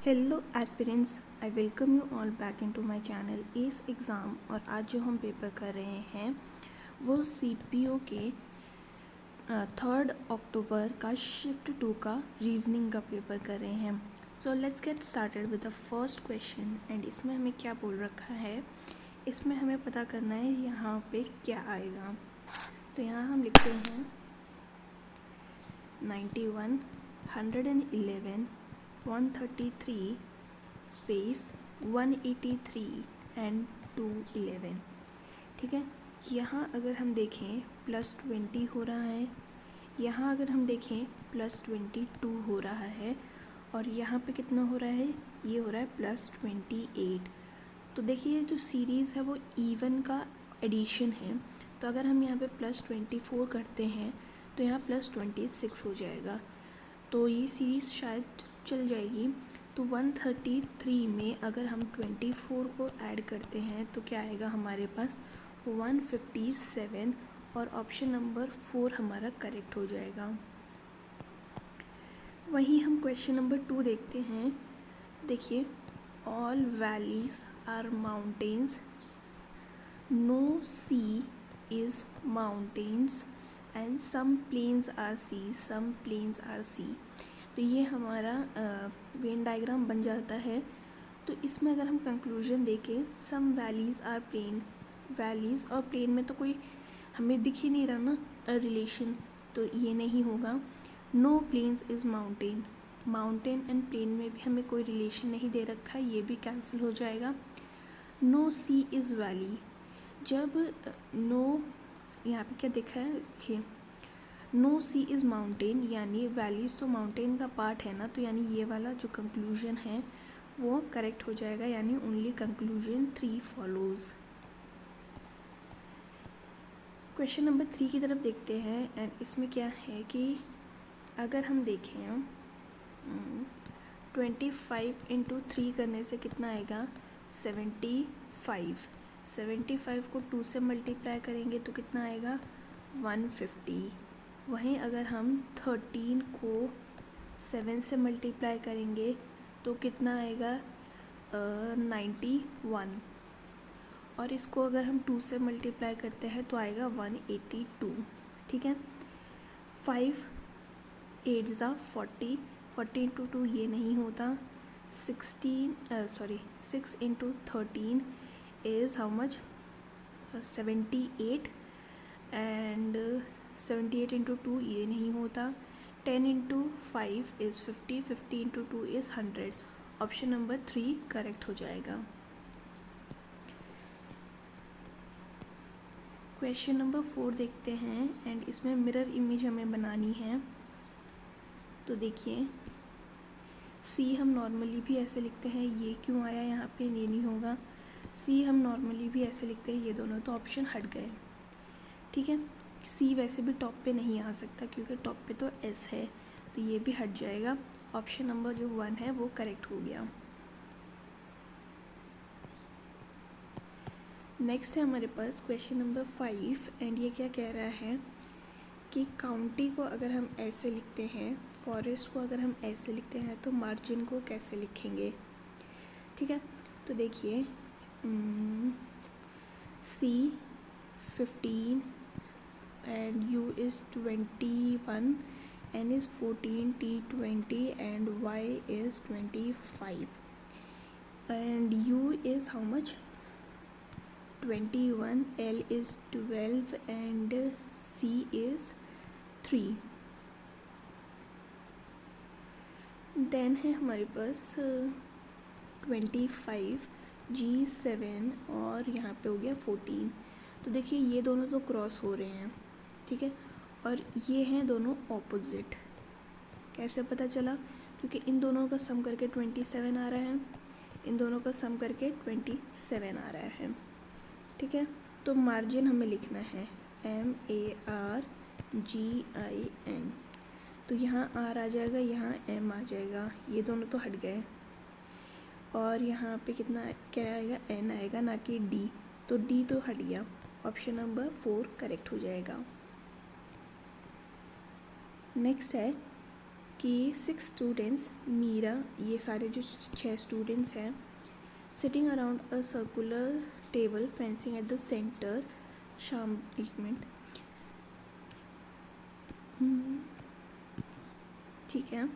Hello aspirants, I welcome you all back into my channel S exam. और आज जो हम पेपर कर रहे हैं वो सीपीओ के 3 अक्टूबर का शिफ्ट 2 का रीजनिंग का पेपर कर रहे हैं। So let's get started with the first question. And इसमें हमें क्या बोल रखा है, इसमें हमें पता करना है यहाँ पे क्या आएगा। तो यहाँ हम लिखते हैं 91, 111, 133 स्पेस 183 एंड 211। ठीक है, यहाँ अगर हम देखें +20 हो रहा है, यहाँ अगर हम देखें +22 हो रहा है, और यहाँ पे कितना हो रहा है, ये हो रहा है +28। तो देखिए जो सीरीज़ है वो इवन का एडिशन है। तो अगर हम यहाँ पे +24 करते हैं तो यहाँ +26 हो जाएगा। तो ये सीरीज़ शायद चल जाएगी। तो 133 में अगर हम 24 को ऐड करते हैं तो क्या आएगा हमारे पास 157, और ऑप्शन नंबर 4 हमारा करेक्ट हो जाएगा। वहीं हम क्वेश्चन नंबर 2 देखते हैं। देखिए, all valleys are mountains, no sea is mountains and some plains are sea, some plains are sea. तो ये हमारा वेन डायग्राम बन जाता है। तो इसमें अगर हम कंक्लूजन देखें, सम वैलीज़ आर प्लेन, वैलीज़ और प्लेन में तो कोई हमें दिख ही नहीं रहा ना रिलेशन, तो ये नहीं होगा। No plains is mountain, mountain and plain में भी हमें कोई रिलेशन नहीं दे रखा है, ये भी कैंसिल हो जाएगा। नो सी इज़ वैली, जब नो यहाँ पे क्या देखा है, देखिए नो सी इज़ माउंटेन, यानी वैलीज़ तो माउंटेन का पार्ट है ना, तो यानी ये वाला जो कंक्लूजन है वो करेक्ट हो जाएगा, यानी only conclusion 3 follows. Question number 3 की तरफ देखते हैं। एंड इसमें क्या है कि अगर हम देखें 25 इंटू 3 करने से कितना आएगा 75। 75 को 2 से मल्टीप्लाई करेंगे तो कितना आएगा 150। वहीं अगर हम 13 को 7 से मल्टीप्लाई करेंगे तो कितना आएगा 91, और इसको अगर हम 2 से मल्टीप्लाई करते हैं तो आएगा 182। ठीक है, 5 8 ज़ा 40, 40 इंटू 2 ये नहीं होता, 6 into 13 is how much 78, and 78 into 2 ये नहीं होता, 10 into 5 is 50, 50 into 2 is 100। Option number 3 correct हो जाएगा। क्वेश्चन नंबर 4 देखते हैं। एंड इसमें मिरर इमेज हमें बनानी है। तो देखिए, सी हम नॉर्मली भी ऐसे लिखते हैं, ये क्यों आया यहाँ पे, ये नहीं होगा। सी हम नॉर्मली भी ऐसे लिखते हैं, ये दोनों तो ऑप्शन हट गए। ठीक है, सी वैसे भी टॉप पे नहीं आ सकता क्योंकि टॉप पे तो एस है, तो ये भी हट जाएगा। ऑप्शन नंबर जो 1 है वो करेक्ट हो गया। नेक्स्ट है हमारे पास क्वेश्चन नंबर 5। एंड ये क्या कह रहा है कि काउंटी को अगर हम ऐसे लिखते हैं, फॉरेस्ट को अगर हम ऐसे लिखते हैं, तो मार्जिन को कैसे लिखेंगे। ठीक है, तो देखिए सी 15 and U is 21, N is 14, T 20 and Y is 25, and U is how much 21, L is 12 and C is 3। Then है हमारे पास 25, G7 और यहाँ पे हो गया 14। तो देखिए ये दोनों तो क्रॉस हो रहे हैं, ठीक है, और ये हैं दोनों ऑपोजिट। कैसे पता चला, क्योंकि इन दोनों का सम करके 27 आ रहा है, इन दोनों का सम करके 27 आ रहा है। ठीक है, तो मार्जिन हमें लिखना है MARGIN। तो यहाँ R आ जाएगा, यहाँ M आ जाएगा, ये दोनों तो हट गए, और यहाँ पे कितना क्या आएगा, N आएगा, ना कि D। तो D तो हट गया, ऑप्शन नंबर 4 करेक्ट हो जाएगा। नेक्स्ट है कि 6 स्टूडेंट्स, मीरा, ये सारे जो 6 स्टूडेंट्स हैं, sitting around a circular table fencing at the centre. शाम, एक मिनट, ठीक है,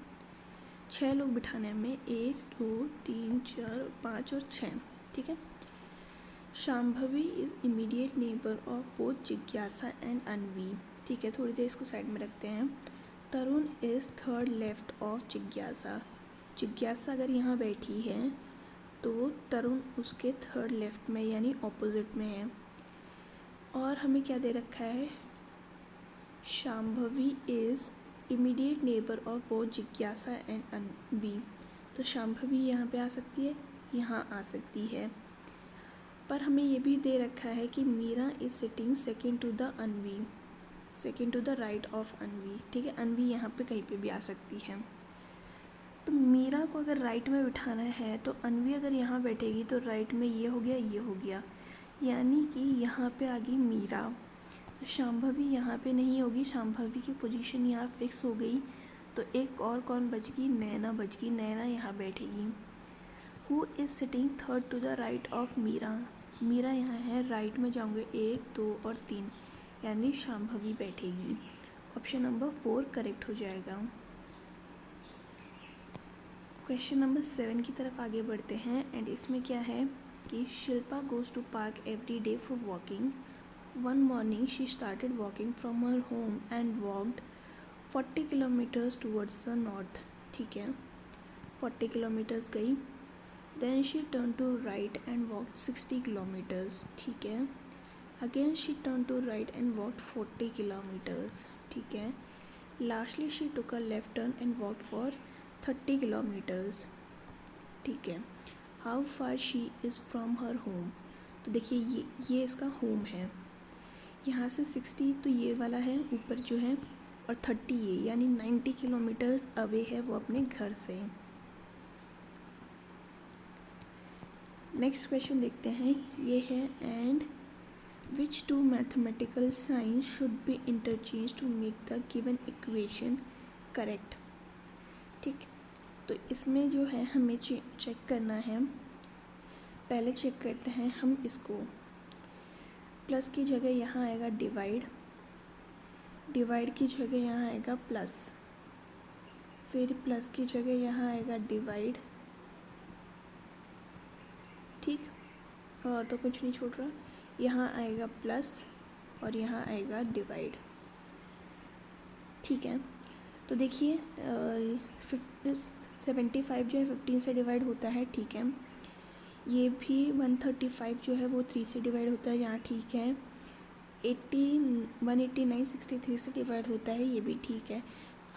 6 लोग बिठाने हैं हमें, 1 2 3 4 5 और 6, ठीक है। Shambhavi is immediate neighbour of both जिज्ञासा एंड अनवी, ठीक है, थोड़ी देर इसको साइड में रखते हैं। तरुण इज़ थर्ड लेफ्ट ऑफ जिज्ञासा, जिज्ञासा अगर यहाँ बैठी है तो तरुण उसके थर्ड लेफ्ट में यानी ऑपोजिट में है। और हमें क्या दे रखा है, Shambhavi is immediate neighbour of both जिज्ञासा एंड अनवी, तो शांभवी यहाँ पे आ सकती है, यहाँ आ सकती है। पर हमें ये भी दे रखा है कि Meera is sitting second to the Anvi, second to the right of Anvi, ठीक है, अनवी यहाँ पे कहीं पे भी आ सकती है। तो मीरा को अगर राइट में बिठाना है तो अनवी अगर यहाँ बैठेगी तो राइट में ये हो गया, ये हो गया, यानी कि यहाँ पे आ गई मीरा। तो शांभवी यहाँ पे नहीं होगी, शांभवी की पोजीशन यहाँ फिक्स हो गई। तो एक और कौन बच गई, नैना बच गई, नैना यहाँ बैठेगी। Who is sitting third to the right of Meera, Meera यहाँ है, राइट में जाऊँगे 1 2 और 3, यानी शांभवी बैठेगी। ऑप्शन नंबर 4 करेक्ट हो जाएगा। क्वेश्चन नंबर 7 की तरफ आगे बढ़ते हैं एंड इसमें क्या है कि Shilpa goes to park every day for walking. One morning she started walking from her home and walked 40 kilometres towards the north, ठीक है, 40 किलोमीटर्स गई। Then she turn to right and walked 60 kilometres, ठीक है। Again she turn to right and walked 40 kilometres, ठीक है। Lastly she took a left turn and walked for 30 kilometres, ठीक है। How far she is from her home, तो देखिए ये इसका होम है, यहाँ से 60 तो ये वाला है ऊपर जो है, और 30 ये, यानी 90 किलोमीटर्स अवे है वो अपने घर से। नेक्स्ट क्वेश्चन देखते हैं, ये है and which two mathematical signs should be interchange to make the given equation correct, ठीक। तो इसमें जो है हमें चेक करना है, पहले चेक करते हैं हम इसको, प्लस की जगह यहाँ आएगा डिवाइड, डिवाइड की जगह यहाँ आएगा प्लस, फिर प्लस की जगह यहाँ आएगा डिवाइड, ठीक, और तो कुछ नहीं छूट रहा, यहाँ आएगा प्लस और यहाँ आएगा डिवाइड, ठीक है। तो देखिए 75 जो है 15 से डिवाइड होता है, ठीक है। ये भी 135 जो है वो 3 से डिवाइड होता है, यहाँ ठीक है। 189 63 से डिवाइड होता है, ये भी ठीक है।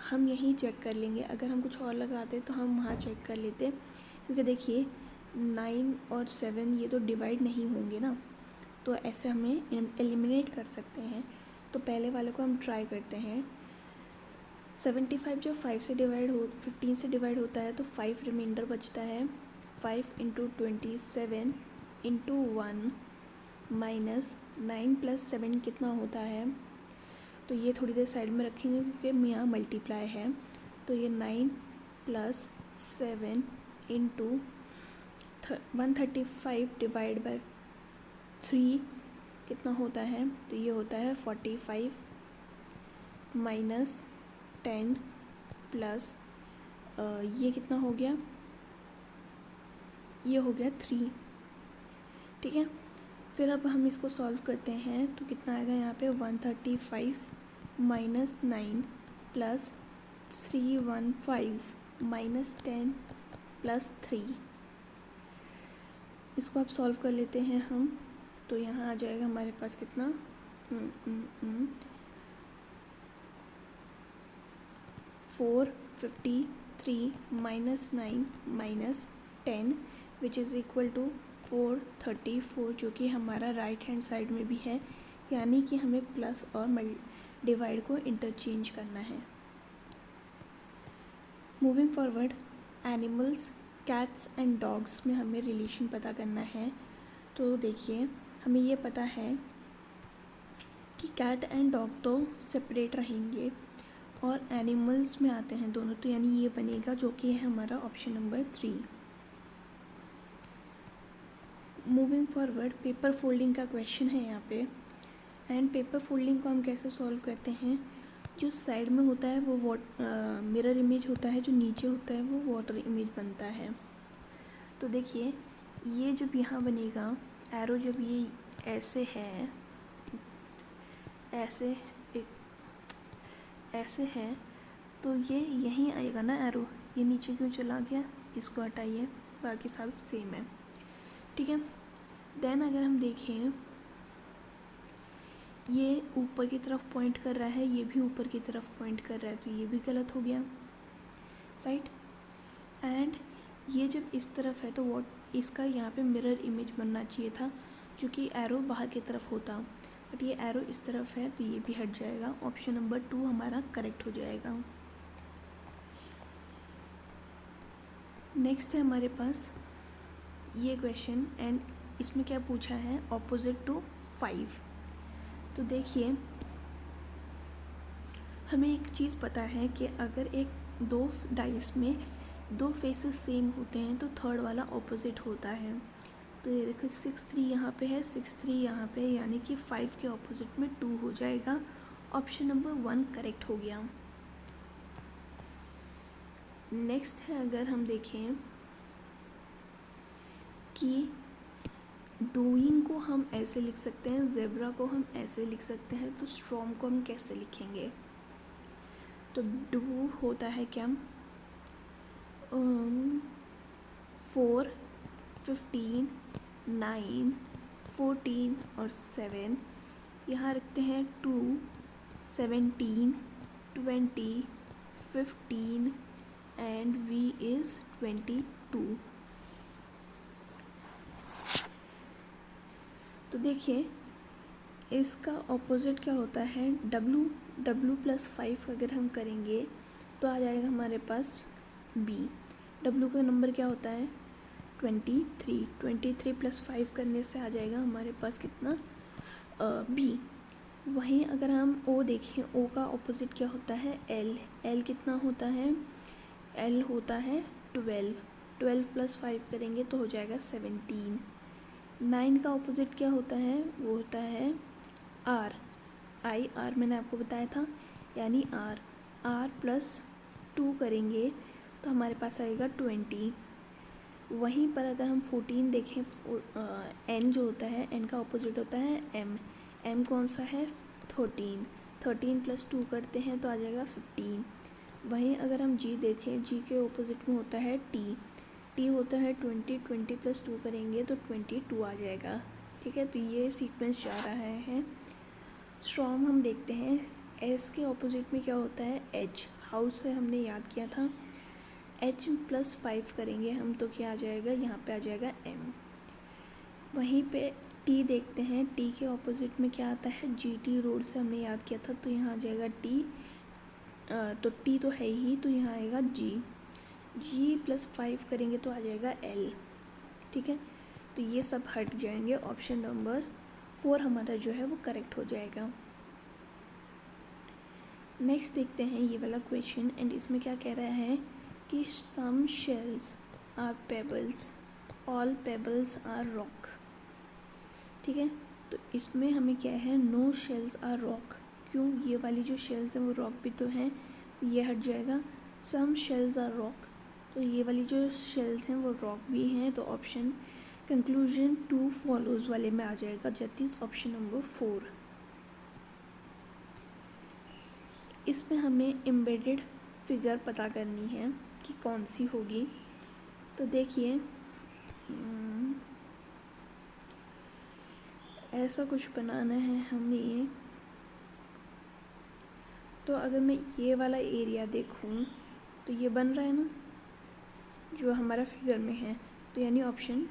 हम यहीं चेक कर लेंगे, अगर हम कुछ और लगाते तो हम वहाँ चेक कर लेते, क्योंकि देखिए 9 और 7 ये तो डिवाइड नहीं होंगे ना, तो ऐसे हमें एलिमिनेट कर सकते हैं। तो पहले वाले को हम ट्राई करते हैं। 75 जो 15 से डिवाइड होता है तो 5 रिमाइंडर बचता है, 5 × 27 × 1 माइनस 9 + 7 कितना होता है, तो ये थोड़ी देर साइड में रखेंगे क्योंकि यहाँ मल्टीप्लाई है, तो ये 9 + 7 × 135 डिवाइड बाय 3 कितना होता है, तो ये होता है 45 माइनस 10 प्लस ये कितना हो गया, ये हो गया 3, ठीक है। फिर अब हम इसको सॉल्व करते हैं तो कितना आएगा यहाँ पे 135 माइनस 9 प्लस 315 माइनस 10 प्लस 3, इसको अब सॉल्व कर लेते हैं हम, तो यहाँ आ जाएगा हमारे पास कितना 453 minus 9 minus 10 which is equal to 434, जो कि हमारा राइट हैंड साइड में भी है, यानी कि हमें प्लस और डिवाइड को इंटरचेंज करना है। Moving forward, animals cats and dogs में हमें रिलेशन पता करना है। तो देखिए हमें ये पता है कि कैट एंड डॉग तो सेपरेट रहेंगे और एनिमल्स में आते हैं दोनों, तो यानी ये बनेगा जो कि है हमारा option number 3। Moving forward, paper folding का क्वेश्चन है यहाँ पे। एंड पेपर फोल्डिंग को हम कैसे सॉल्व करते हैं, जो साइड में होता है वो मिरर इमेज होता है, जो नीचे होता है वो वाटर इमेज बनता है। तो देखिए ये जब यहाँ बनेगा एरो, जब ये ऐसे है, ऐसे है तो ये यहीं आएगा ना एरो। ये नीचे क्यों चला गया, इसको हटाइए, बाकी सब सेम है, ठीक है। देन अगर हम देखें ये ऊपर की तरफ पॉइंट कर रहा है, ये भी ऊपर की तरफ पॉइंट कर रहा है, तो ये भी गलत हो गया, राइट। एंड ये जब इस तरफ है तो वो इसका यहाँ पे मिरर इमेज बनना चाहिए था, जो कि एरो बाहर की तरफ होता, बट ये एरो इस तरफ है तो ये भी हट जाएगा। ऑप्शन नंबर 2 हमारा करेक्ट हो जाएगा। नेक्स्ट है हमारे पास ये क्वेश्चन, एंड इसमें क्या पूछा है, ऑपोजिट टू 5। तो देखिए हमें एक चीज़ पता है कि अगर दो डाइस में दो फेसेस सेम होते हैं तो थर्ड वाला ऑपोजिट होता है। तो ये देखो 6 3 यहाँ पे है, 6 3 यहाँ पे, यानी कि 5 के ऑपोजिट में 2 हो जाएगा। ऑप्शन नंबर 1 करेक्ट हो गया। नेक्स्ट है अगर हम देखें कि डूइंग को हम ऐसे लिख सकते हैं, ज़ेब्रा को हम ऐसे लिख सकते हैं, तो स्ट्रॉम को हम कैसे लिखेंगे। तो डू होता है क्या, 4 15 9 14 और 7, यहाँ रखते हैं 2 17 20 15 एंड V इज़ 22। तो देखिए इसका ऑपोजिट क्या होता है, W प्लस 5 अगर हम करेंगे तो आ जाएगा हमारे पास B। W का नंबर क्या होता है 23, 23 प्लस 5 करने से आ जाएगा हमारे पास कितना B। वहीं अगर हम O देखें, O का ऑपोजिट क्या होता है L कितना होता है, L होता है 12 प्लस 5 करेंगे तो हो जाएगा 17। 9 का ऑपोजिट क्या होता है, वो होता है R मैंने आपको बताया था, यानी R प्लस 2 करेंगे तो हमारे पास आएगा 20। वहीं पर अगर हम 14 देखें, N जो होता है, N का ऑपोजिट होता है M कौन सा है 13 प्लस 2 करते हैं तो आ जाएगा 15। वहीं अगर हम G देखें, G के ऑपोजिट में होता है T होता है 20 प्लस 2 करेंगे तो 22 आ जाएगा, ठीक है। तो ये सीक्वेंस जा रहा है। स्ट्रॉन्ग हम देखते हैं, S के ऑपोजिट में क्या होता है H, हाउस है हमने याद किया था, H प्लस 5 करेंगे हम तो क्या आ जाएगा, यहाँ पे आ जाएगा M। वहीं पे T देखते हैं, T के ऑपोजिट में क्या आता है GT, रोड से हमने याद किया था, तो यहाँ आ जाएगा T, तो T तो है ही, तो यहाँ आएगा G प्लस 5 करेंगे तो आ जाएगा L, ठीक है। तो ये सब हट जाएंगे, ऑप्शन नंबर 4 हमारा जो है वो करेक्ट हो जाएगा। नेक्स्ट देखते हैं ये वाला क्वेश्चन, एंड इसमें क्या कह रहा है कि some shells are pebbles, all pebbles are rock, ठीक है। तो इसमें हमें क्या है, नो शेल्स आर रॉक, क्यों, ये वाली जो शेल्स हैं वो रॉक भी तो हैं, तो ये हट जाएगा। सम शेल्स आर रॉक, तो ये वाली जो शेल्स हैं वो रॉक भी हैं, तो ऑप्शन कंक्लूजन 2 फॉलोज वाले में आ जाएगा, दैट इज ऑप्शन नंबर 4। इसमें हमें एम्बेडेड फिगर पता करनी है कि कौन सी होगी। तो देखिए ऐसा कुछ बनाना है हमें, तो अगर मैं ये वाला एरिया देखूं तो ये बन रहा है ना जो हमारा फिगर में है, तो यानी ऑप्शन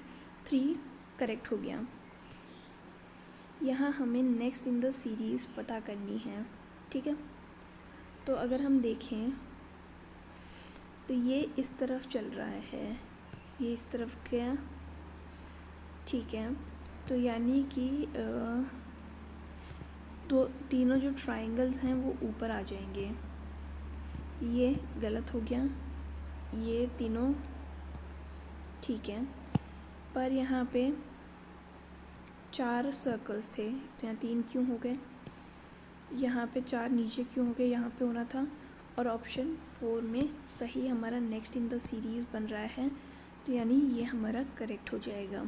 3 करेक्ट हो गया। यहाँ हमें नेक्स्ट इन द सीरीज़ पता करनी है, ठीक है। तो अगर हम देखें तो ये इस तरफ चल रहा है, ये इस तरफ गया, ठीक है। तो यानी कि तीनों जो ट्राइंगल्स हैं वो ऊपर आ जाएंगे, ये गलत हो गया, ये तीनों ठीक है, पर यहाँ पे 4 सर्कल्स थे तो यहाँ 3 क्यों हो गए, यहाँ पे 4 नीचे क्यों हो गए, यहाँ पे होना था। और ऑप्शन 4 में सही हमारा नेक्स्ट इन द सीरीज़ बन रहा है, तो यानी ये हमारा करेक्ट हो जाएगा।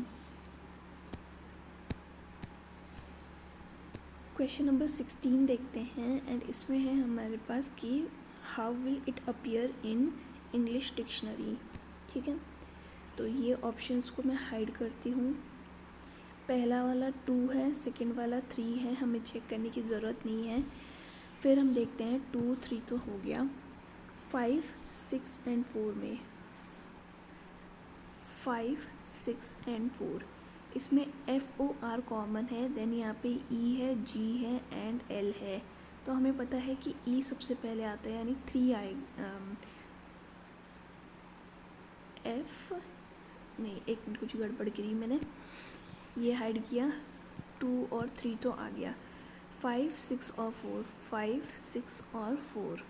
क्वेश्चन नंबर 16 देखते हैं, एंड इसमें है हमारे पास कि how will it appear in English dictionary. ठीक है, तो ये ऑप्शंस को मैं हाइड करती हूँ। पहला वाला 2 है, सेकंड वाला 3 है, हमें चेक करने की ज़रूरत नहीं है। फिर हम देखते हैं 2, 3 तो हो गया, 5, 6 एंड 4 में 5, 6 एंड 4 इसमें FOR कॉमन है, देन यहाँ पे E है, G है एंड L है। तो हमें पता है कि E सबसे पहले आता है, यानी 3 आएगा। F नहीं, एक मिनट, कुछ गड़बड़ करी मैंने, ये हाइड किया, 2 और 3 तो आ गया, 5, 6 और 4, 5, 6 और 4।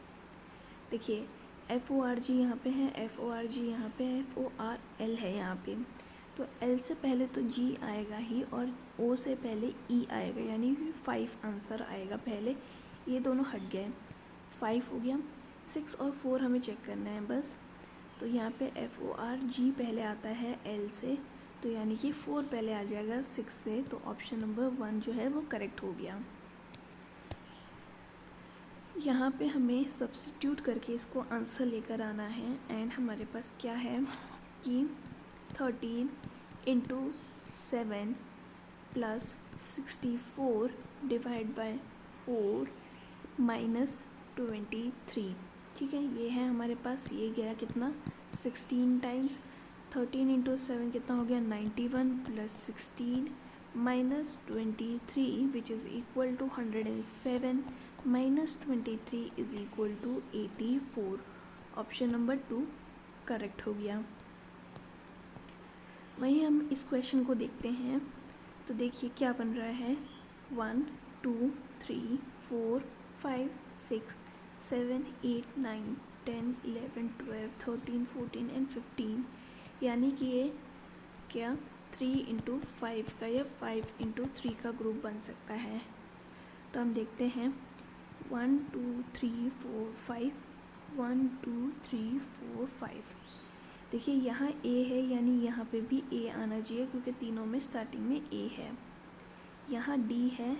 देखिए FORG यहाँ पे है, FORG यहाँ पे है, FORL है यहाँ पे। तो L से पहले तो G आएगा ही और O से पहले E आएगा, यानी 5 आंसर आएगा पहले। ये दोनों हट गए, 5 हो गया। 6 और 4 हमें चेक करना है बस। तो यहाँ पे FORG पहले आता है L से, तो यानी कि 4 पहले आ जाएगा 6 से, तो ऑप्शन नंबर 1 जो है वो करेक्ट हो गया। यहाँ पे हमें सब्स्टिट्यूट करके इसको आंसर लेकर आना है, एंड हमारे पास क्या है कि 13 into 7 plus 64 divide by 4 minus 23। ठीक है, ये है हमारे पास, ये गया कितना 16 टाइम्स। 13 इंटू 7 कितना हो गया 91 plus 16 minus 23 which is equal to 107 minus 23 is equal to 84। Option number 2 correct हो गया। वहीं हम इस क्वेश्चन को देखते हैं, तो देखिए क्या बन रहा है, 1 2 3 4 5 6 7 8 9 10 11 12 13 14 एंड 15, यानी कि ये क्या 3 इंटू 5 का या 5 इंटू 3 का ग्रुप बन सकता है। तो हम देखते हैं 1 2 3 4 5, 1 2 3 4 5। देखिए यहाँ A है, यानी यहाँ पे भी A आना चाहिए, क्योंकि तीनों में स्टार्टिंग में A है। यहाँ D है,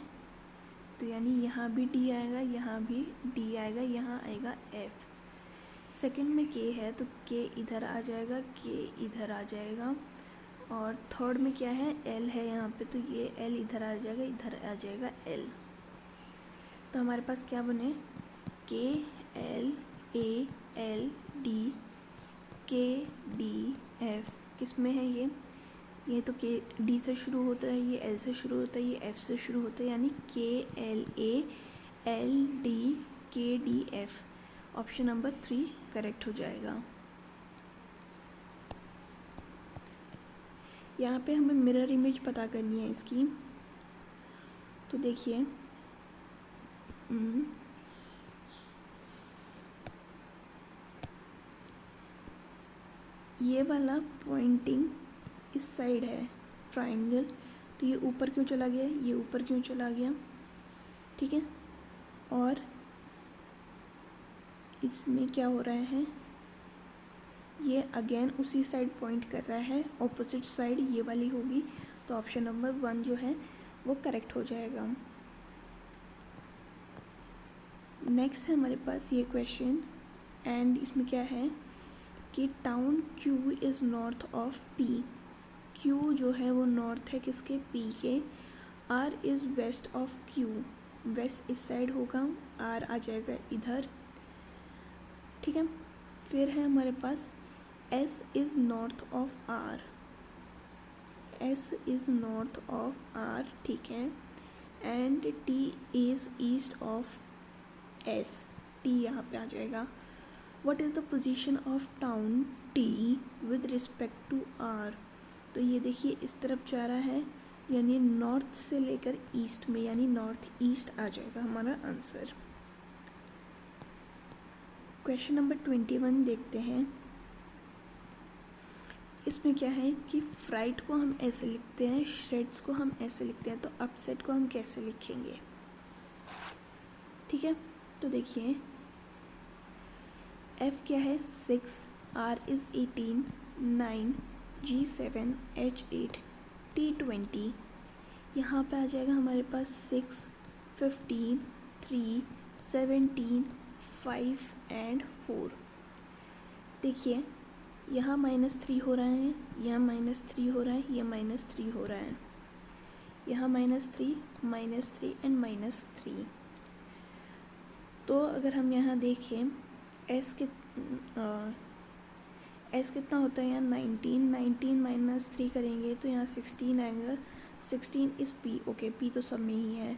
तो यानी यहाँ भी D आएगा, यहाँ भी D आएगा, यहाँ आएगा F। सेकंड में K है, तो K इधर आ जाएगा, K इधर आ जाएगा। और थर्ड में क्या है, L है यहाँ पे, तो ये L इधर आ जाएगा, इधर आ जाएगा L। तो हमारे पास क्या बने, K L A L D K D F। किस में है ये तो K D से शुरू होता है, ये L से शुरू होता है, ये F से शुरू होता है, यानी K L A L D K D F। Option number 3 correct हो जाएगा। यहाँ पे हमें मिरर इमेज पता करनी है इसकी। तो देखिए ये वाला पॉइंटिंग इस साइड है ट्रायंगल, तो ये ऊपर क्यों चला गया, ये ऊपर क्यों चला गया, ठीक है। और इसमें क्या हो रहा है, ये अगेन उसी साइड पॉइंट कर रहा है, ऑपोजिट साइड ये वाली होगी, तो ऑप्शन नंबर 1 जो है वो करेक्ट हो जाएगा। नेक्स्ट है हमारे पास ये क्वेश्चन, एंड इसमें क्या है कि town Q is north of P। Q जो है वो नॉर्थ है किसके, P के। R is west of Q, west इस साइड होगा, R आ जाएगा इधर, ठीक है। फिर है हमारे पास S is north of R, S is north of R, ठीक है। And T is east of S, T यहाँ पे आ जाएगा। What is the position of town T with respect to R? तो ये देखिए इस तरफ जा रहा है, यानी नॉर्थ से लेकर ईस्ट में, यानी नॉर्थ ईस्ट आ जाएगा हमारा आंसर। क्वेश्चन नंबर 21 देखते हैं। इसमें क्या है कि फ्राइड को हम ऐसे लिखते हैं, श्रेड्स को हम ऐसे लिखते हैं, तो अपसेट को हम कैसे लिखेंगे? ठीक है, तो देखिए F क्या है 6, R is 18, 9, G 7, H 8, T 20। यहाँ पे आ जाएगा हमारे पास 6, 15, 3, 17, 5 एंड 4। देखिए यहाँ -3 हो रहा है, यहाँ -3 हो रहा है, यहाँ -3 हो रहा है, यहाँ -3, -3 एंड -3। तो अगर हम यहाँ देखें एस कितना होता है, यहाँ 19 -3 करेंगे तो यहाँ 16 आएगा। 16 इज़ पी, ओके पी तो सब में ही है,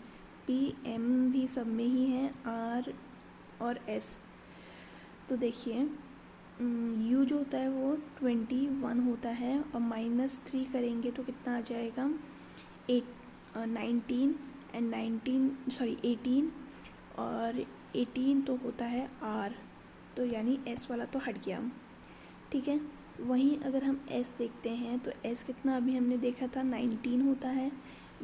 पी एम भी सब में ही है, आर और एस। तो देखिए यू जो होता है वो 21 होता है और -3 करेंगे तो कितना आ जाएगा 19 एंड 18 और 18 तो होता है आर, तो यानी एस वाला तो हट गया। ठीक है, वहीं अगर हम एस देखते हैं तो एस कितना अभी हमने देखा था 19 होता है,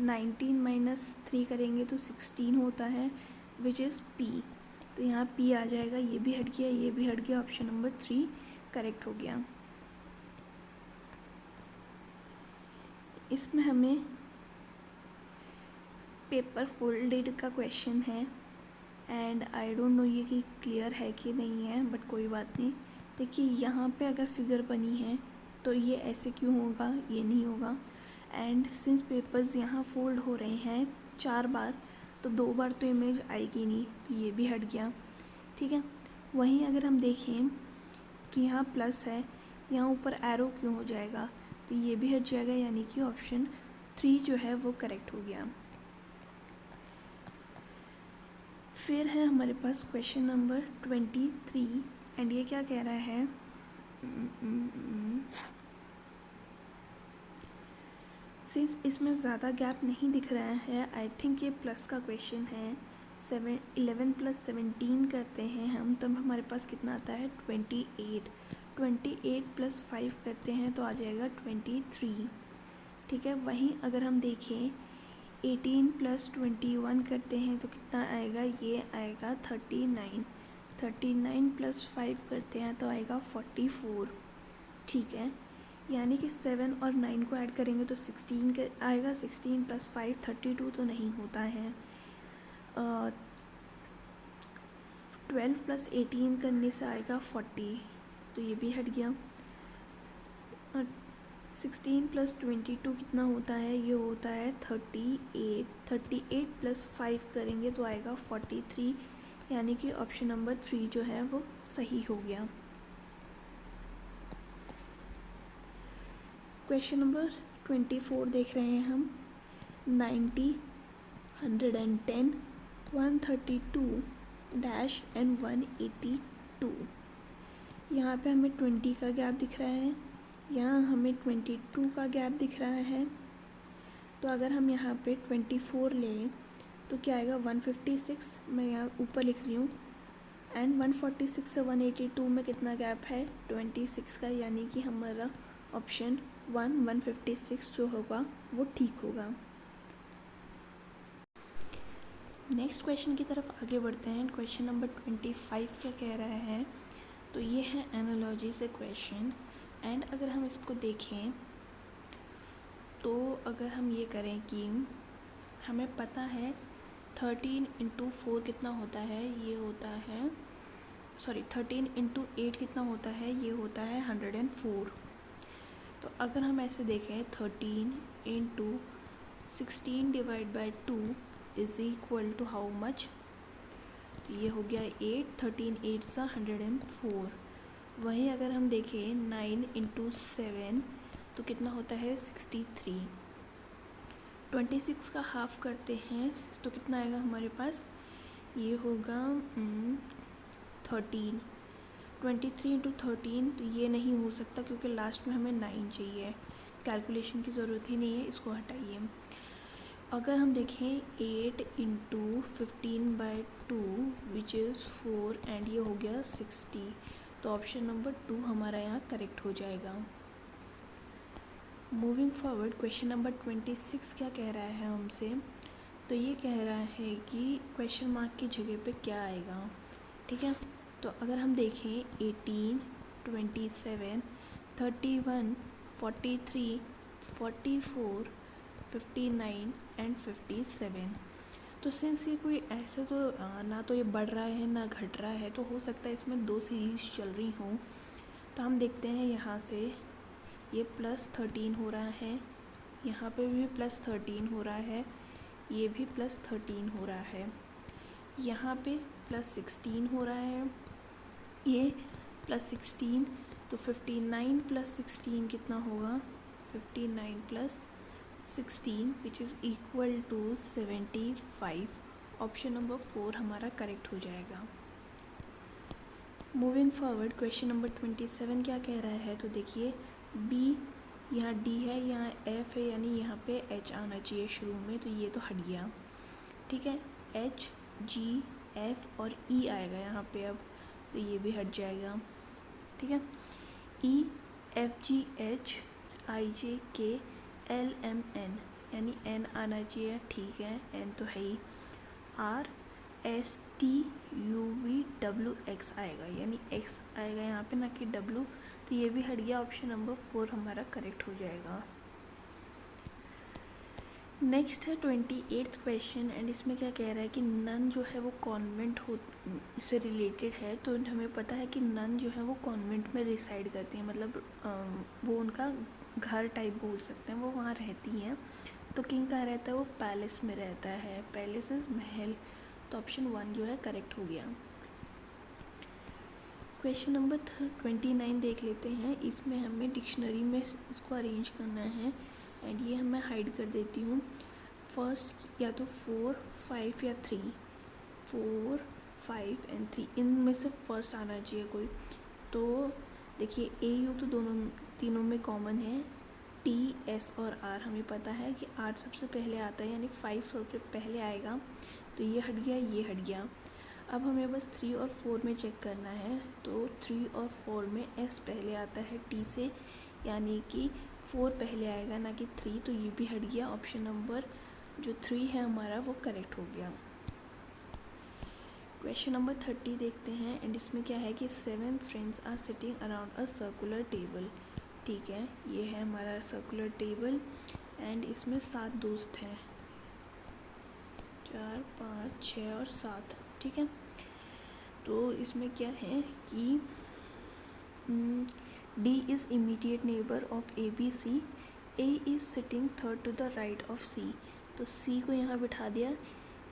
19 -3 करेंगे तो 16 होता है विच इज़ पी। तो यहाँ पी आ जाएगा, ये भी हट गया, ये भी हट गया, ऑप्शन नंबर 3 करेक्ट हो गया। इसमें हमें पेपर फोल्डेड का क्वेश्चन है एंड आई डोंट नो ये कि क्लियर है कि नहीं है, बट कोई बात नहीं। देखिए यहाँ पे अगर फिगर बनी है तो ये ऐसे क्यों होगा, ये नहीं होगा। एंड सिंस पेपर्स यहाँ फोल्ड हो रहे हैं 4 बार, तो 2 बार तो इमेज आएगी नहीं, तो ये भी हट गया। ठीक है, वहीं अगर हम देखें तो यहाँ प्लस है, यहाँ ऊपर एरो क्यों हो जाएगा, तो ये भी हट जाएगा, यानी कि ऑप्शन 3 जो है वो करेक्ट हो गया। फिर है हमारे पास क्वेश्चन नंबर 23 एंड ये क्या कह रहा है, सिंस इसमें ज़्यादा गैप नहीं दिख रहा है, आई थिंक ये प्लस का क्वेश्चन है। 11 + 17 करते हैं हम, तब हमारे पास कितना आता है 28। 28 + 5 करते हैं तो आ जाएगा 23। ठीक है, वहीं अगर हम देखें 18 + 21 करते हैं तो कितना आएगा, ये आएगा 39। 39 + 5 करते हैं तो आएगा 44। ठीक है, यानी कि 7 और 9 को ऐड करेंगे तो 16 आएगा। 16 + 5 32 तो नहीं होता है। 12 + 18 करने से आएगा 40, तो ये भी हट गया। 16 + 22 कितना होता है, ये होता है 38। 38 + 5 करेंगे तो आएगा 43, यानी कि ऑप्शन नंबर 3 जो है वो सही हो गया। क्वेश्चन नंबर 24 देख रहे हैं हम। 90, 110, 132 डैश एंड 182। यहाँ पे हमें 20 का गैप दिख रहा है, यहाँ हमें 22 का गैप दिख रहा है। तो अगर हम यहाँ पे 24 लें तो क्या आएगा 156, मैं यहाँ ऊपर लिख रही हूँ, एंड 146 से 182 में कितना गैप है 26 का, यानी कि हमारा ऑप्शन 156 जो होगा वो ठीक होगा। नेक्स्ट क्वेश्चन की तरफ आगे बढ़ते हैं। क्वेश्चन नंबर 25 क्या कह रहा है, तो ये है एनालॉजी से क्वेश्चन। एंड अगर हम इसको देखें तो अगर हम ये करें कि हमें पता है 13 × 4 कितना होता है, ये होता है 13 × 8 कितना होता है, ये होता है 104। तो अगर हम ऐसे देखें 13 × 16 / 2 is equal to how much, तो ये हो गया 8। 13 8 सा 104। वहीं अगर हम देखें 9 × 7 तो कितना होता है 63। 26 का हाफ करते हैं तो कितना आएगा हमारे पास, ये होगा 13। 23 × 13 तो ये नहीं हो सकता क्योंकि लास्ट में हमें 9 चाहिए, कैलकुलेशन की ज़रूरत ही नहीं है, इसको हटाइए। अगर हम देखें 8 इंटू 15/2 विच इज़ 4 एंड ये हो गया 60, तो ऑप्शन नंबर 2 हमारा यहाँ करेक्ट हो जाएगा। मूविंग फॉरवर्ड, क्वेश्चन नंबर 26 क्या कह रहा है हमसे, तो ये कह रहा है कि क्वेश्चन मार्क की जगह पे क्या आएगा। ठीक है, तो अगर हम देखें 18, 27, 31, 43, 44, 59 एंड 57, तो सिंस ये कोई ऐसे तो ना तो ये बढ़ रहा है ना घट रहा है, तो हो सकता है इसमें 2 सीरीज़ चल रही हों। तो हम देखते हैं यहाँ से ये +13 हो रहा है, यहाँ पे भी +13 हो रहा है, ये भी +13 हो रहा है, यहाँ पे +16 हो रहा है, ये +16, तो 59 + 16 कितना होगा, 59 + 16 which is equal to 75। Option number 4 हमारा करेक्ट हो जाएगा। मूविंग फॉरवर्ड, क्वेश्चन नंबर 27 क्या कह रहा है, तो देखिए बी, यहाँ डी है, यहाँ एफ है, यानी यहाँ पे एच आना चाहिए शुरू में, तो ये तो हट गया। ठीक है, एच, जी, एफ और ई आएगा यहाँ पे अब, तो ये भी हट जाएगा। ठीक है, ई, F, ji, H, I, J, K, L, M, N, यानी एन आना चाहिए। ठीक है, एन तो है ही। R, S, T, U, V, W, X आएगा, यानी एक्स आएगा यहाँ पे, ना कि डब्ल्यू, तो ये भी हट गया। ऑप्शन नंबर 4 हमारा करेक्ट हो जाएगा। नेक्स्ट है 28th क्वेश्चन, एंड इसमें क्या कह रहा है कि नन जो है वो कॉन्वेंट हो से रिलेटेड है। तो हमें पता है कि नन जो है वो कॉन्वेंट में रिसाइड करती हैं, मतलब वो उनका घर टाइप बोल सकते हैं, वो वहाँ रहती हैं। तो किंग कहाँ रहता है, वो पैलेस में रहता है, पैलेस इज महल, तो ऑप्शन 1 जो है करेक्ट हो गया। क्वेश्चन नंबर 29 देख लेते हैं। इसमें हमें डिक्शनरी में इसको अरेंज करना है, एंड ये मैं हाइड कर देती हूँ। फर्स्ट या तो 4, 5 या 3, 4, 5 एंड 3, इनमें से फर्स्ट आना चाहिए कोई। तो देखिए ए यू तो तीनों में कॉमन है, टी, एस और आर हमें पता है कि आर सबसे पहले आता है, यानी 5 सबसे पहले आएगा, तो ये हट गया, ये हट गया। अब हमें बस 3 और 4 में चेक करना है, तो 3 और 4 में एस पहले आता है टी से, यानी कि 4 पहले आएगा ना कि 3, तो ये भी हट गया। ऑप्शन नंबर जो 3 है हमारा वो करेक्ट हो गया। क्वेश्चन नंबर 30 देखते हैं, एंड इसमें क्या है कि 7 friends are sitting around a circular table. ठीक है, ये है हमारा सर्कुलर टेबल, एंड इसमें 7 दोस्त हैं, 4, 5, 6 और 7। ठीक है, तो इसमें क्या है कि D is immediate neighbour of A B C, A is sitting third to the right of C, तो सी को यहाँ बिठा दिया,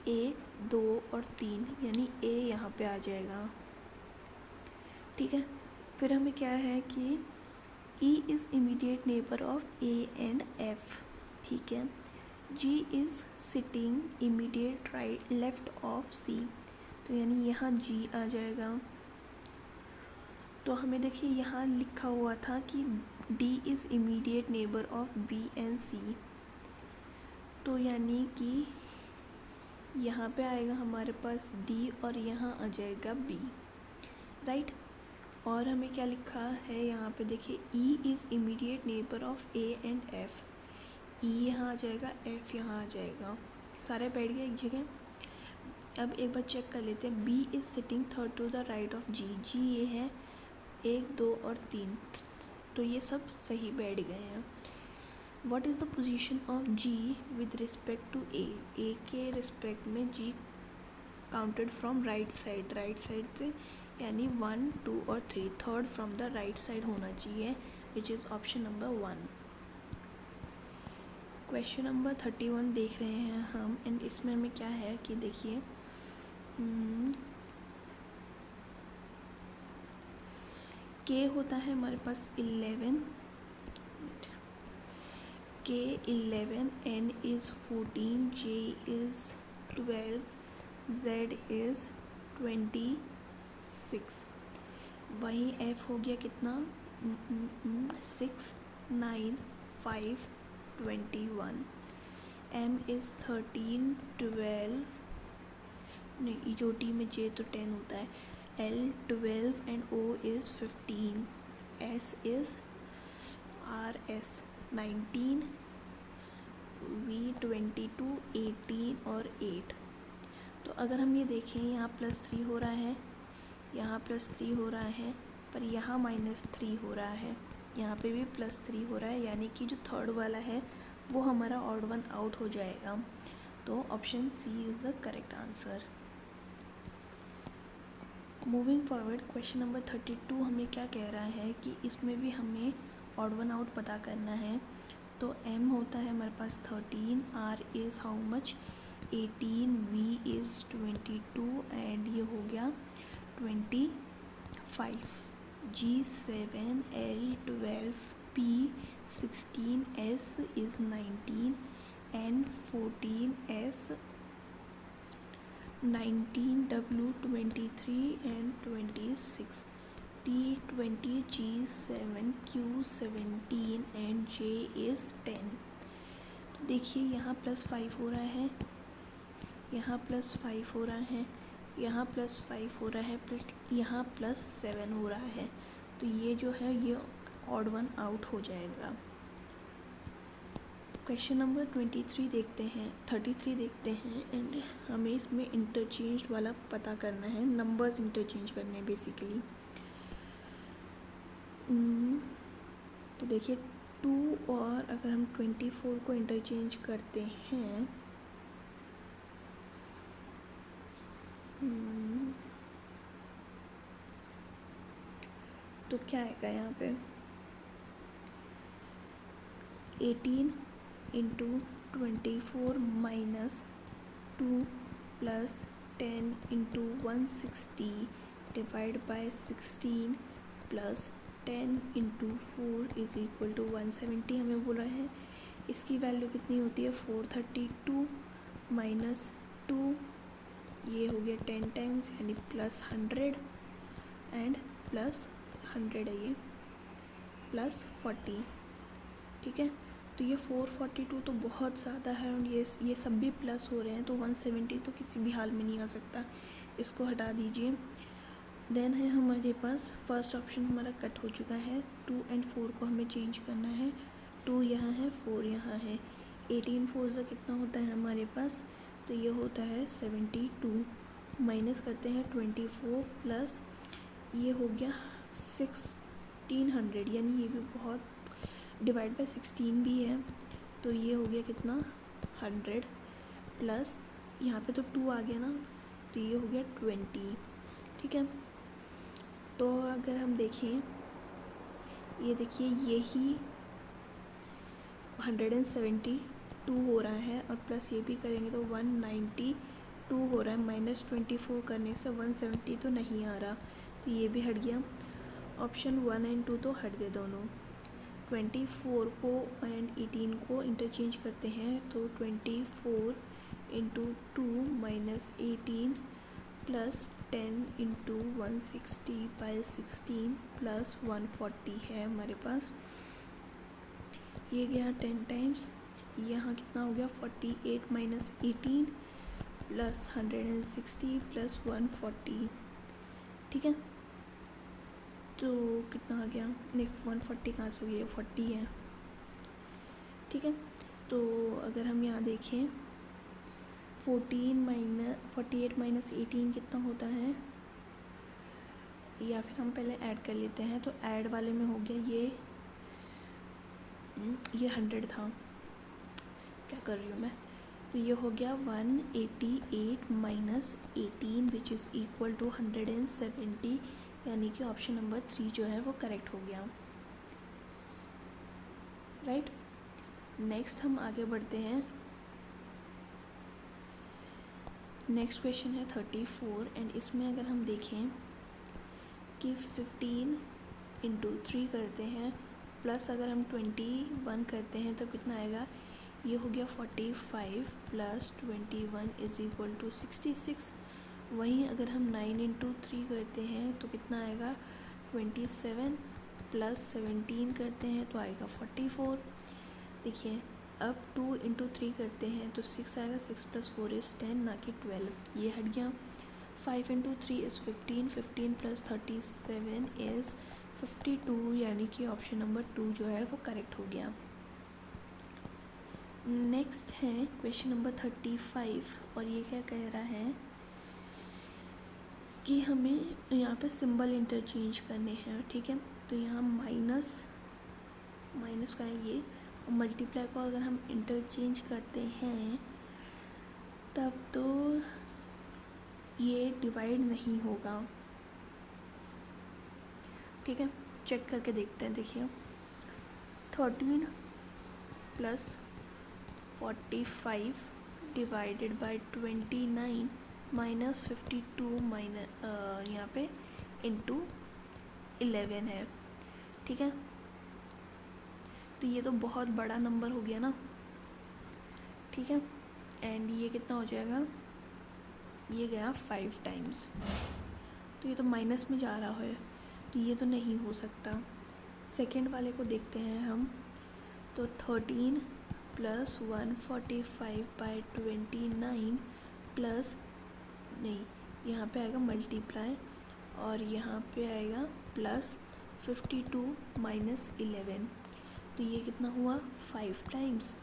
1, 2 और 3, यानी ए यहाँ पे आ जाएगा। ठीक है, फिर हमें क्या है कि E is immediate neighbour of A and F. ठीक है, G is sitting immediate right left of C, तो यानी यहाँ जी आ जाएगा। तो हमें देखिए यहाँ लिखा हुआ था कि D is immediate neighbour of B and C, तो यानी कि यहाँ पे आएगा हमारे पास डी और यहाँ आ जाएगा बी, राइट। और हमें क्या लिखा है यहाँ पे देखिए, E is immediate neighbour of A and F, E यहाँ आ जाएगा, एफ यहाँ आ जाएगा, सारे बैठ गए एक जगह। अब एक बार चेक कर लेते हैं, B is sitting third to the right of G, G ये है 1, 2 और 3, तो ये सब सही बैठ गए हैं। What is the position of G with respect to A, A के रिस्पेक्ट में G counted from right side, right side से, यानी 1, 2 और 3, third from the right side होना चाहिए, which is option number 1। Question number 31 देख रहे हैं हम, एंड इसमें हमें क्या है कि देखिए के होता है हमारे पास 11, के 11, N is 14, J is 12, Z is 26। वहीं एफ हो गया कितना, 6, 9, 5, 21, M is 13, 12, नहीं जो T में J तो 10 होता है, L 12 and O is 15, S is RS 19, V 22, 18 और 8। तो अगर हम ये देखें यहाँ +3 हो रहा है, यहाँ +3 हो रहा है, पर यहाँ -3 हो रहा है, यहाँ पे भी +3 हो रहा है, यानी कि जो थर्ड वाला है वो हमारा ऑड वन आउट हो जाएगा। तो option C is the correct answer. Moving forward, question number 32 हमें क्या कह रहा है कि इसमें भी हमें ऑड वन आउट पता करना है। तो m होता है हमारे पास 13, r is how much 18, v is 22 and ये हो गया 25, g 7, l 12, p 16, s is 19, n 14, s 19, w 23 and 26, t 20, g 7, q 17 and j is 10। तो देखिए यहाँ +5 हो रहा है, यहाँ +5 हो रहा है, यहाँ +5 हो रहा है, प्लस यहाँ +7 हो रहा है। तो ये जो है ये ऑड वन आउट हो जाएगा। क्वेश्चन नंबर 33 देखते हैं, 33 देखते हैं एंड हमें इसमें इंटरचेंज वाला पता करना है, नंबर्स इंटरचेंज करने हैं बेसिकली। तो देखिए 2 और अगर हम 24 को इंटरचेंज करते हैं तो क्या आएगा यहाँ पे 18 into 24 minus 2 plus 10 into 160 divide by 16 plus 10 into 4 is equal to 170 हमें बोला है। इसकी वैल्यू कितनी होती है 432 माइनस 2, ये हो गया 10 टाइम्स यानी +100 एंड +100 है ये +40, ठीक है। तो ये 442 तो बहुत ज़्यादा है और ये सब भी प्लस हो रहे हैं, तो 170 तो किसी भी हाल में नहीं आ सकता, इसको हटा दीजिए। देन है हमारे पास फर्स्ट ऑप्शन हमारा कट हो चुका है, 2 and 4 को हमें चेंज करना है, 2 यहाँ है 4 यहाँ है, 18 4 से कितना होता है हमारे पास, तो ये होता है 72, माइनस करते हैं 24 प्लस ये हो गया 1600, यानी ये भी बहुत डिवाइड बाय 16 भी है, तो ये हो गया कितना 100 प्लस यहाँ पे तो 2 आ गया ना, तो ये हो गया 20, ठीक है। तो अगर हम देखें ये देखिए यही 172 हो रहा है और प्लस ये भी करेंगे तो 192 हो रहा है, -24 करने से 170 तो नहीं आ रहा, तो ये भी हट गया। ऑप्शन 1 and 2 तो हट गए दोनों। 24 को एंड 18 को इंटरचेंज करते हैं तो 24 into 2 minus 18 plus 10 into 160 by 16 plus 140 है हमारे पास, ये गया 10 टाइम्स, यहाँ कितना हो गया 48 माइनस 18 प्लस 160 प्लस 140, ठीक है। तो कितना आ गया, नहीं 140 कहाँ से हो गया, 40 है, ठीक है। तो अगर हम यहाँ देखें 48 माइनस 18 कितना होता है, या फिर हम पहले ऐड कर लेते हैं, तो ऐड वाले में हो गया ये 100 था, क्या कर रही हूँ मैं, तो ये हो गया 188 minus 18 which is equal to 170, यानी कि ऑप्शन नंबर 3 जो है वो करेक्ट हो गया, राइट। नेक्स्ट हम आगे बढ़ते हैं, नेक्स्ट क्वेश्चन है 34 एंड इसमें अगर हम देखें कि 15 इंटू 3 करते हैं प्लस अगर हम 21 करते हैं तो कितना आएगा, ये हो गया 45 प्लस 21 इज़ इक्वल टू 66। वहीं अगर हम 9 इंटू 3 करते हैं तो कितना आएगा 27 प्लस 17 करते हैं तो आएगा 44। देखिए अब 2 इंटू 3 करते हैं तो 6 आएगा, 6 + 4 इज़ 10, ना कि 12, ये हट गया। 5 इंटू 3 इज़ 15, 15 + 37 इज़ 52, यानी कि ऑप्शन नंबर 2 जो है वो करेक्ट हो गया। नेक्स्ट है क्वेश्चन नंबर 35, और ये क्या कह रहा है कि हमें यहाँ पे सिंबल इंटरचेंज करने हैं, ठीक है। तो यहाँ माइनस का है ये, और मल्टीप्लाई को अगर हम इंटरचेंज करते हैं तब तो ये डिवाइड नहीं होगा, ठीक है। चेक करके देखते हैं, देखिए 13 + 45 डिवाइडेड बाय 29 माइनस 52 माइनस यहाँ पे इंटू 11 है, ठीक है। तो ये तो बहुत बड़ा नंबर हो गया ना, ठीक है। एंड ये कितना हो जाएगा, ये गया 5 टाइम्स, तो ये तो माइनस में जा रहा है, तो ये तो नहीं हो सकता। सेकंड वाले को देखते हैं हम, तो 13 + 145 बाय 29 प्लस, नहीं यहाँ पे आएगा मल्टीप्लाई, और यहाँ पे आएगा प्लस 52 माइनस 11, तो ये कितना हुआ 5 टाइम्स।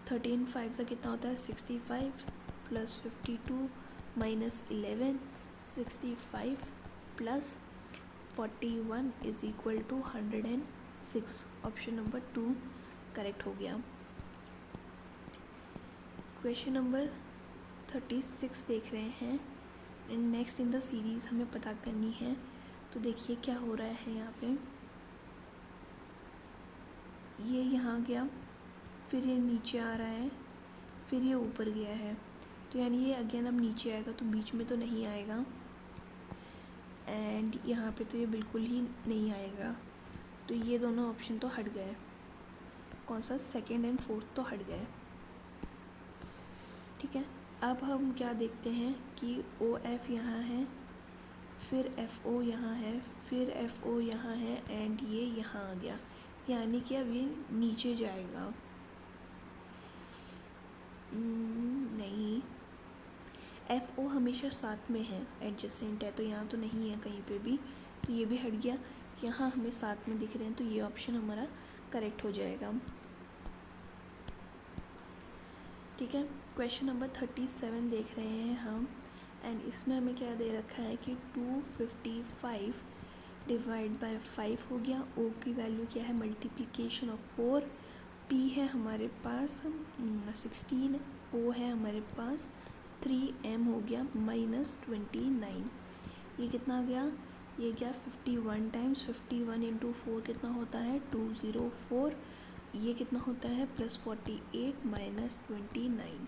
13 5 से कितना होता है 65, plus 52 minus 11, 65 plus 41 is equal to 106, option number 2 correct हो गया। क्वेश्चन नंबर 36 देख रहे हैं, and next in the series हमें पता करनी है। तो देखिए क्या हो रहा है यहाँ पे, ये यहाँ गया, फिर ये नीचे आ रहा है, फिर ये ऊपर गया है, तो यानी ये अगेन अब नीचे आएगा, तो बीच में तो नहीं आएगा, एंड यहाँ पे तो ये बिल्कुल ही नहीं आएगा, तो ये दोनों ऑप्शन तो हट गए। कौन सा, सेकंड एंड फोर्थ तो हट गए, ठीक है। अब हम क्या देखते हैं कि OF यहाँ है, फिर FO यहाँ है, फिर FO यहाँ है, एंड ये यहाँ आ गया, यानी कि अब ये नीचे जाएगा। नहीं, FO हमेशा साथ में है, एडजेसेंट है, तो यहाँ तो नहीं है कहीं पे भी, तो ये भी हट गया। यहाँ हमें साथ में दिख रहे हैं, तो ये ऑप्शन हमारा करेक्ट हो जाएगा, ठीक है। क्वेश्चन नंबर 37 देख रहे हैं हम, एंड इसमें हमें क्या दे रखा है कि 255 डिवाइड बाय 5 हो गया। O की वैल्यू क्या है, मल्टीप्लिकेशन ऑफ 4, P है हमारे पास 16, O है हमारे पास 3M हो गया माइनस 29, ये कितना आ गया, ये गया 51 टाइम्स, 51 इंटू 4 कितना होता है 204, ये कितना होता है प्लस 48 माइनस 29,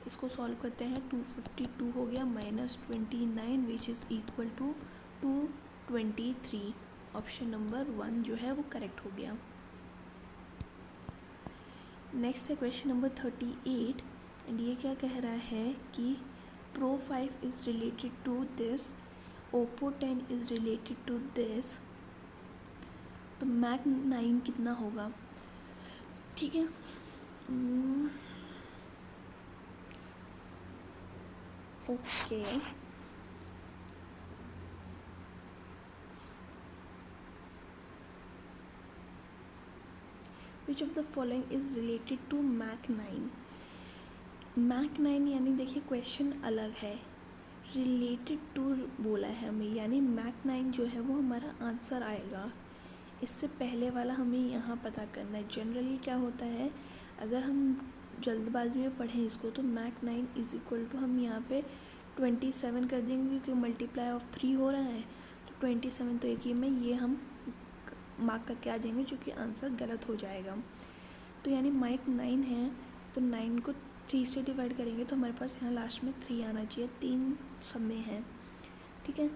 इसको सॉल्व करते हैं, 252 हो गया minus 29 which is equal to 223, option number 1 जो है वो करेक्ट हो गया। नेक्स्ट है क्वेश्चन नंबर 38, एंड ये क्या कह रहा है कि Pro 5 is related to this, Oppo 10 is related to this, तो Mac 9 कितना होगा, ठीक है। Okay, which of the following is related to Mac 9, Mac 9 यानी देखिए क्वेश्चन अलग है, रिलेटेड टू बोला है हमें, यानी Mac 9 जो है वो हमारा आंसर आएगा। इससे पहले वाला हमें यहाँ पता करना है। जनरली क्या होता है, अगर हम जल्दबाजी में पढ़ें इसको, तो Mac 9 इज़ इक्वल टू हम यहाँ पे 27 कर देंगे, क्योंकि मल्टीप्लाई ऑफ 3 हो रहा है, तो 27 तो एक ही में ये हम मार्क करके आ जाएंगे, जो कि आंसर गलत हो जाएगा। तो यानी Mac 9 है, तो 9 को 3 से डिवाइड करेंगे, तो हमारे पास यहाँ लास्ट में 3 आना चाहिए, 3 सब में है, ठीक है।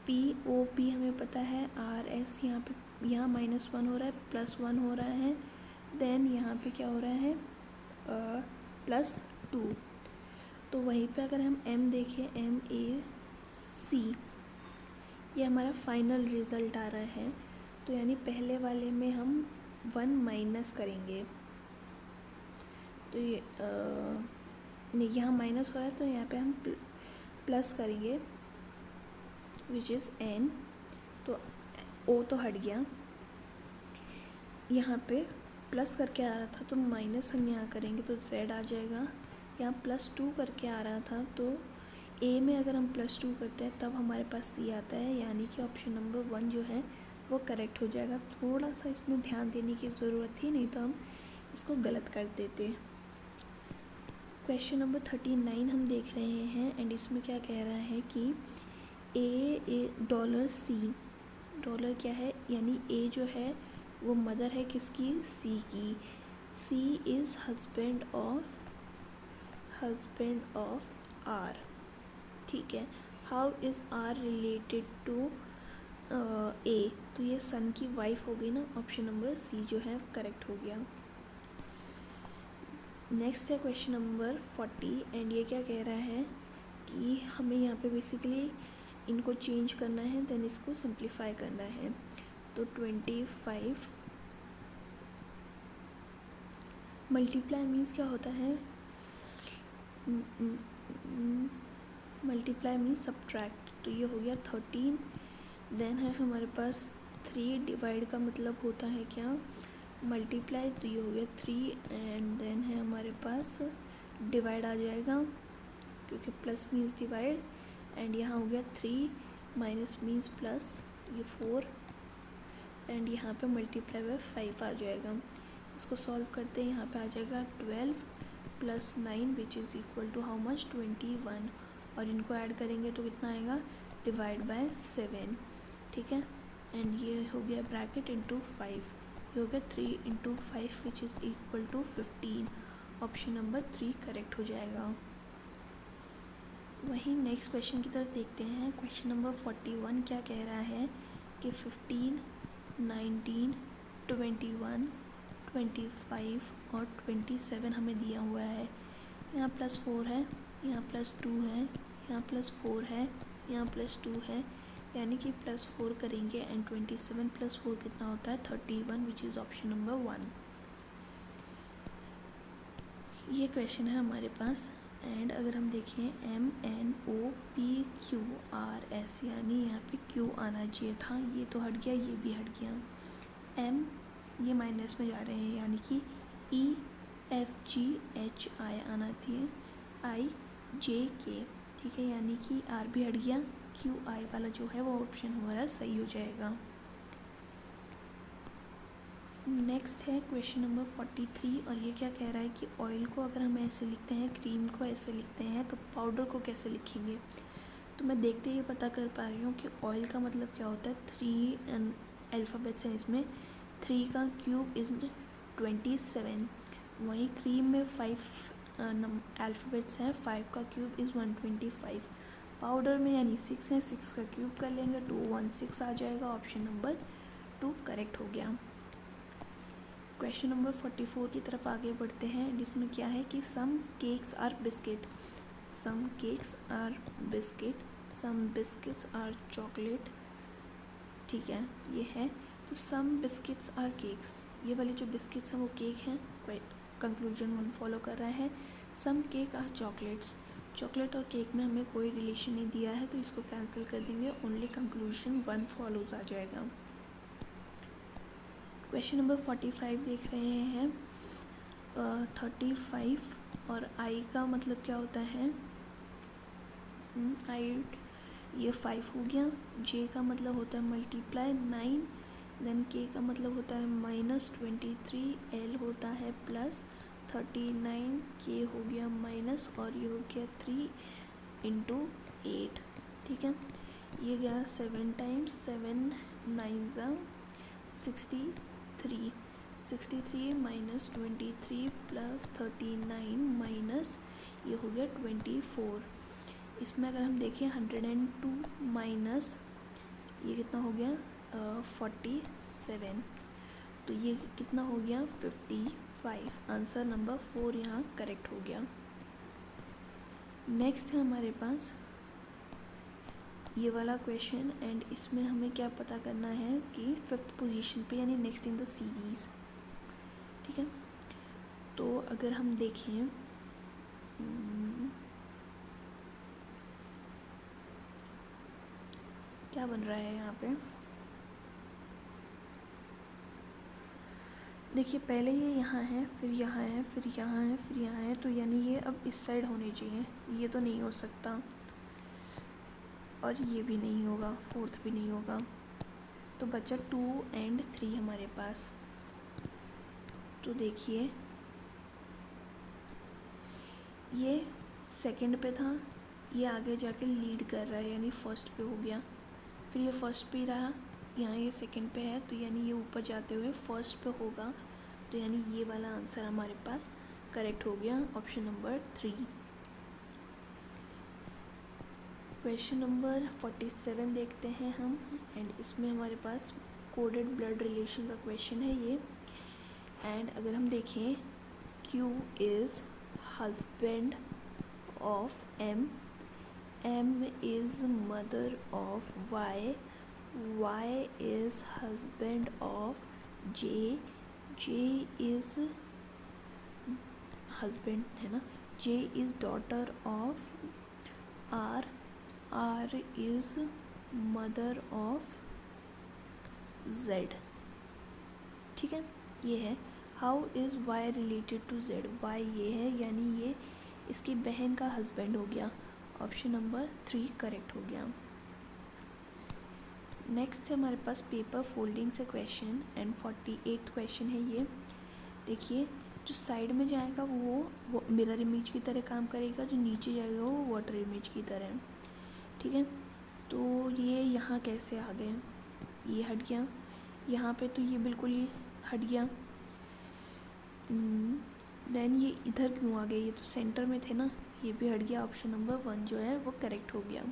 POP हमें पता है, RS यहाँ पे, यहाँ -1 हो रहा है, +1 हो रहा है, देन यहाँ पे क्या हो रहा है +2, तो वहीं पे अगर हम M देखें, MAC, ये हमारा फाइनल रिज़ल्ट आ रहा है, तो यानी पहले वाले में हम 1 माइनस करेंगे, तो ये नहीं, यहाँ माइनस हो रहा है तो यहाँ पे हम प्लस करेंगे विच इज़ n, तो o तो हट गया, यहाँ पे प्लस करके आ रहा था तो माइनस हम यहाँ करेंगे तो z आ जाएगा। यहाँ +2 करके आ रहा था तो a में अगर हम +2 करते हैं तब हमारे पास c आता है, यानी कि ऑप्शन नंबर 1 जो है वो करेक्ट हो जाएगा। थोड़ा सा इसमें ध्यान देने की ज़रूरत थी, नहीं तो हम इसको गलत कर देते। क्वेश्चन नंबर 39 हम देख रहे हैं एंड इसमें क्या कह रहा है कि $C, डॉलर क्या है, यानी a जो है वो मदर है किसकी, c की। c is husband of r, ठीक है। How is r related to a, तो ये सन की वाइफ हो गई ना, ऑप्शन नंबर c जो है करेक्ट हो गया। नेक्स्ट है क्वेश्चन नंबर 40 एंड ये क्या कह रहा है कि हमें यहाँ पे बेसिकली इनको चेंज करना है, देन इसको सिंप्लीफाई करना है। तो 25 मल्टीप्लाई मीन्स क्या होता है, मल्टीप्लाई मीन्स सब्ट्रैक्ट, तो ये हो गया 13। देन है हमारे पास 3, डिवाइड का मतलब होता है क्या, मल्टीप्लाई, तो ये हो गया 3 एंड देन है हमारे पास डिवाइड आ जाएगा क्योंकि प्लस मीन्स डिवाइड, एंड यहाँ हो गया 3 माइनस मीन्स प्लस, ये 4 एंड यहाँ पे मल्टीप्लाई बाय 5 आ जाएगा। इसको सॉल्व करते हैं, यहाँ पे आ जाएगा 12 + 9 which is equal to how much, 21, और इनको ऐड करेंगे तो कितना आएगा, डिवाइड बाय 7, ठीक है। एंड ये हो गया ब्रैकेट इंटू 5, ये हो गया 3 × 5 which is equal to 15, option number 3 correct हो जाएगा। वहीं नेक्स्ट क्वेश्चन की तरफ देखते हैं। क्वेश्चन नंबर 41 क्या कह रहा है कि 15, 19, 21, 25 और 27 हमें दिया हुआ है। यहाँ +4 है, यहाँ +2 है, यहाँ +4 है, यहाँ +2 है, यानी कि +4 करेंगे एंड 27 + 4 कितना होता है, 31 विच इज़ ऑप्शन नंबर 1। ये क्वेश्चन है हमारे पास एंड अगर हम देखें MNOPQRS, यानी यहाँ पे Q आना चाहिए था, ये तो हट गया, ये भी हट गया। M ये माइनस में जा रहे हैं, यानी कि EFGHI आना चाहिए, IJK, ठीक है, यानी कि R भी हट गया, QI वाला जो है वो ऑप्शन हमारा सही हो जाएगा। नेक्स्ट है क्वेश्चन नंबर 43 और ये क्या कह रहा है कि ऑयल को अगर हम ऐसे लिखते हैं, क्रीम को ऐसे लिखते हैं, तो पाउडर को कैसे लिखेंगे। तो मैं देखते ही पता कर पा रही हूँ कि ऑयल का मतलब क्या होता है, 3 अल्फ़ाबेट्स हैं इसमें, 3 का क्यूब इज़ 27, वहीं क्रीम में 5 अल्फ़ाबेट्स हैं, 5 का क्यूब इज़ 125, पाउडर में यानी 6 है, 6 का क्यूब कर लेंगे 216 आ जाएगा, ऑप्शन नंबर 2 करेक्ट हो गया। क्वेश्चन नंबर 44 की तरफ आगे बढ़ते हैं जिसमें क्या है कि some cakes are biscuit, some cakes are biscuit, some biscuits are chocolate, ठीक है, ये है। तो सम बिस्किट्स आर केक्स, ये वाले जो बिस्किट्स हैं वो केक हैं, कंक्लूजन 1 फॉलो कर रहा है। सम केक आर चॉकलेट्स, चॉकलेट और केक में हमें कोई रिलेशन नहीं दिया है तो इसको कैंसिल कर देंगे, ओनली कंक्लूजन 1 फॉलोज आ जाएगा। क्वेश्चन नंबर 45 देख रहे हैं। 35 और आई का मतलब क्या होता है, आई, ये 5 हो गया, जे का मतलब होता है मल्टीप्लाई 9, देन के का मतलब होता है -23, एल होता है +39, के हो गया माइनस और ये हो गया 3 × 8, ठीक है। ये गया 7 टाइम्स 7 9 63, 63 - 23 + 39 माइनस ये हो गया 24। इसमें अगर हम देखें 102 माइनस ये कितना हो गया 47, तो ये कितना हो गया 55, आंसर नंबर 4 यहाँ करेक्ट हो गया। नेक्स्ट है हमारे पास ये वाला क्वेश्चन एंड इसमें हमें क्या पता करना है कि 5th पोजीशन पे यानी नेक्स्ट इन द सीरीज़, ठीक है। तो तो अगर हम देखें क्या बन रहा है यहाँ पे, देखिए पहले ये यहाँ है, फिर यहाँ है, फिर यहाँ है, फिर यहाँ है, तो यानी ये अब इस साइड होने चाहिए, ये तो नहीं हो सकता और ये भी नहीं होगा, फोर्थ भी नहीं होगा, तो बचा 2 और 3 हमारे पास। तो देखिए ये सेकंड पे था, ये आगे जाके लीड कर रहा है यानी फर्स्ट पे हो गया, फिर ये फर्स्ट पे रहा, यहाँ ये सेकंड पे है, तो यानी ये ऊपर जाते हुए फर्स्ट पे होगा, तो यानी ये वाला आंसर हमारे पास करेक्ट हो गया, ऑप्शन नंबर 3। क्वेश्चन नंबर 47 देखते हैं हम, एंड इसमें हमारे पास कोडेड ब्लड रिलेशन का क्वेश्चन है ये। एंड अगर हम देखें, Q is husband of M, M is mother of Y, Y is husband of J, J is husband है ना, J is daughter of R, R is mother of Z। ठीक है, ये है। How is Y related to Z, Y ये है यानी ये इसकी बहन का हस्बैंड हो गया, ऑप्शन नंबर 3 करेक्ट हो गया। नेक्स्ट है हमारे पास पेपर फोल्डिंग से क्वेश्चन, एंड 48 क्वेश्चन है ये। देखिए जो साइड में जाएगा वो मिरर इमेज की तरह काम करेगा, जो नीचे जाएगा वो वाटर इमेज की तरह। ठीक है, तो ये यहाँ कैसे आ गए, ये हट गया, यहाँ पे तो ये बिल्कुल ही हट गया, देन ये इधर क्यों आ गए, ये तो सेंटर में थे ना, ये भी हट गया, ऑप्शन नंबर 1 जो है वो करेक्ट हो गया।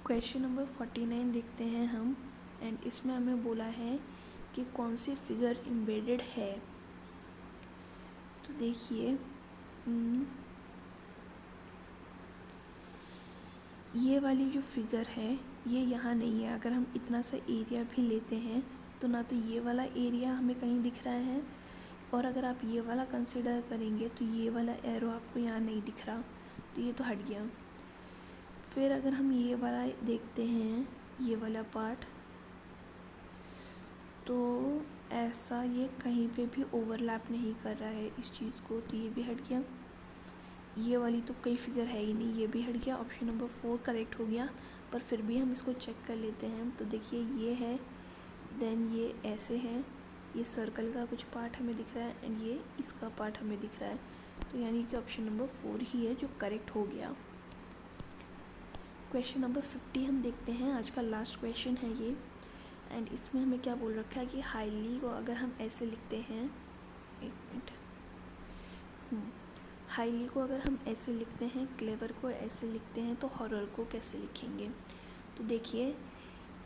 क्वेश्चन नंबर 49 देखते हैं हम, एंड इसमें हमें बोला है कि कौन सी फिगर एम्बेडेड है। तो देखिए ये वाली जो फिगर है ये यहाँ नहीं है, अगर हम इतना सा एरिया भी लेते हैं तो ना तो ये वाला एरिया हमें कहीं दिख रहा है, और अगर आप ये वाला कंसिडर करेंगे तो ये वाला एरो आपको यहाँ नहीं दिख रहा, तो ये तो हट गया। फिर अगर हम ये वाला देखते हैं, ये वाला पार्ट, तो ऐसा ये कहीं पे भी ओवरलैप नहीं कर रहा है इस चीज़ को, तो ये भी हट गया। ये वाली तो कोई फिगर है ही नहीं, ये भी हट गया, ऑप्शन नंबर 4 करेक्ट हो गया। पर फिर भी हम इसको चेक कर लेते हैं, तो देखिए ये है, देन ये ऐसे है, ये सर्कल का कुछ पार्ट हमें दिख रहा है, एंड ये इसका पार्ट हमें दिख रहा है, तो यानी कि ऑप्शन नंबर 4 ही है जो करेक्ट हो गया। क्वेश्चन नंबर 50 हम देखते हैं, आज का लास्ट क्वेश्चन है ये, एंड इसमें हमें क्या बोल रखा है कि हाईली को अगर हम ऐसे लिखते हैं, एक मिनट, हाईली को अगर हम ऐसे लिखते हैं, क्लेवर को ऐसे लिखते हैं, तो हॉरर को कैसे लिखेंगे। तो देखिए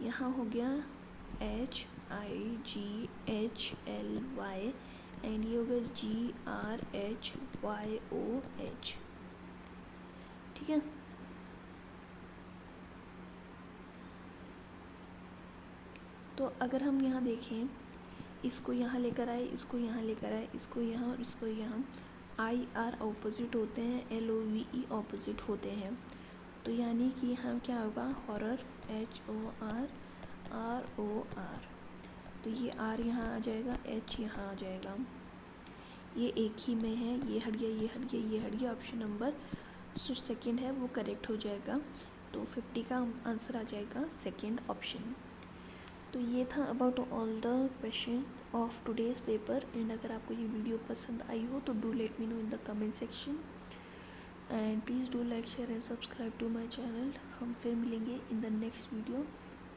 यहाँ हो गया HIGHLY, एंड ये हो गया GRHYOH। ठीक है, तो अगर हम यहाँ देखें, इसको यहाँ लेकर आए, इसको यहाँ लेकर आए, इसको यहाँ और इसको यहाँ, IR ऑपोजिट होते हैं, LOVE ऑपोजिट होते हैं, तो यानी कि यहाँ क्या होगा, हॉरर HORROR, तो ये R यहाँ आ जाएगा, H यहाँ आ जाएगा, ये एक ही में है, ये हट गया, ये हट गया, ये हट गया, ऑप्शन नंबर जो सेकेंड है वो करेक्ट हो जाएगा, तो 50 का आंसर आ जाएगा सेकेंड ऑप्शन। तो ये था about all the question of today's paper, and अगर आपको ये वीडियो पसंद आई हो तो do let me know in the comment section, and please do like share and subscribe to my channel. हम फिर मिलेंगे इन द नेक्स्ट वीडियो,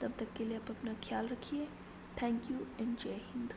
तब तक के लिए आप अपना ख्याल रखिए। थैंक यू एंड जय हिंद।